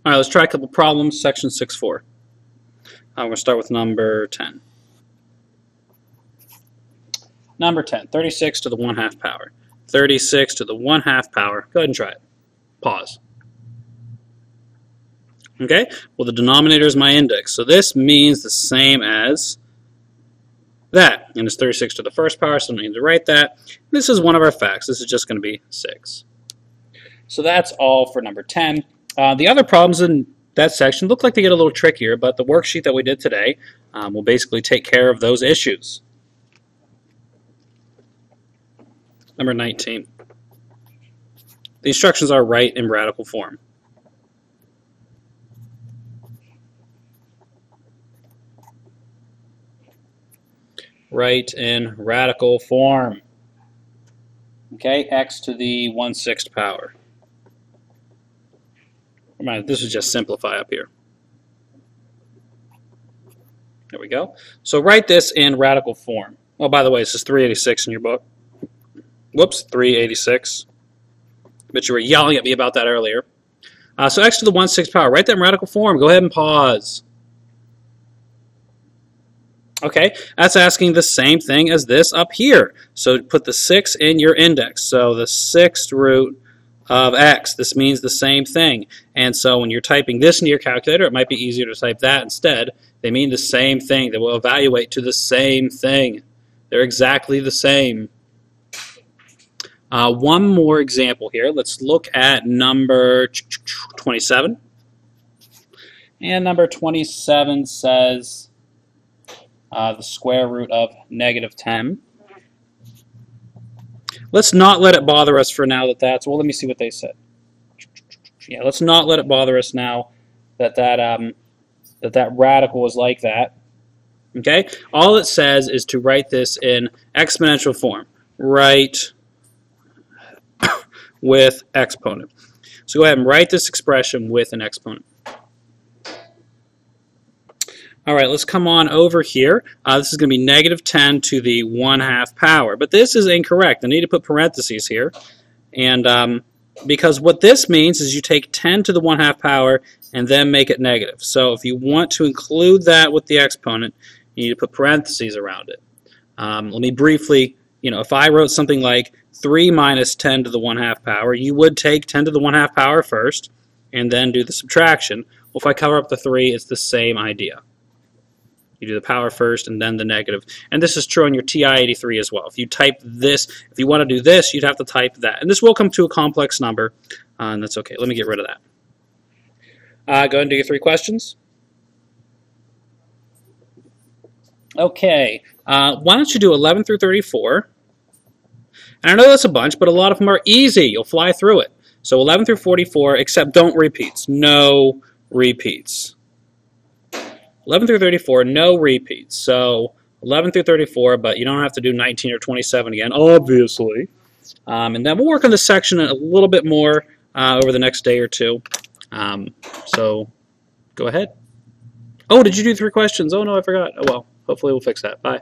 All right, let's try a couple problems, section 6.4. We're going to start with number 10. Number 10, 36 to the 1/2 power. 36 to the 1/2 power. Go ahead and try it. Pause. Okay, well the denominator is my index, so this means the same as that. And it's 36 to the 1st power, so I don't need to write that. This is one of our facts. This is just going to be 6. So that's all for number 10. The other problems in that section look like they get a little trickier, but the worksheet that we did today will basically take care of those issues. Number 19. The instructions are write in radical form. Write in radical form. Okay, x to the 1/6 power. This is just simplify up here. There we go. So write this in radical form. Oh, by the way, this is 386 in your book. Whoops, 386. But you were yelling at me about that earlier. So x to the 1/6 power. Write that in radical form. Go ahead and pause. Okay, that's asking the same thing as this up here. So put the 6 in your index. So the 6th root of x. This means the same thing. And so when you're typing this into your calculator, it might be easier to type that instead. They mean the same thing. They will evaluate to the same thing. They're exactly the same. One more example here. Let's look at number 27. And number 27 says the square root of -10. Let's not let it bother us for now that that's, well, let me see what they said. Yeah, let's not let it bother us now that that radical is like that. Okay? All it says is to write this in exponential form. Write with exponent. So go ahead and write this expression with an exponent. All right, let's come on over here. This is going to be -10 to the 1/2 power. But this is incorrect. I need to put parentheses here. And because what this means is you take 10 to the 1/2 power and then make it negative. So if you want to include that with the exponent, you need to put parentheses around it. Let me briefly, if I wrote something like 3 minus 10 to the 1/2 power, you would take 10 to the 1/2 power first and then do the subtraction. Well, if I cover up the 3, it's the same idea. You do the power first and then the negative. And this is true on your TI-83 as well. If you type this, if you want to do this, you'd have to type that. And this will come to a complex number, and that's okay. Let me get rid of that. Go ahead and do your 3 questions. Okay, why don't you do 11 through 34? And I know that's a bunch, but a lot of them are easy. You'll fly through it. So 11 through 44, except don't repeats. No repeats. 11 through 34, no repeats. So 11 through 34, but you don't have to do 19 or 27 again, obviously. And then we'll work on this section a little bit more over the next day or two. So go ahead. Oh, did you do 3 questions? Oh, no, I forgot. Oh, well, hopefully we'll fix that. Bye.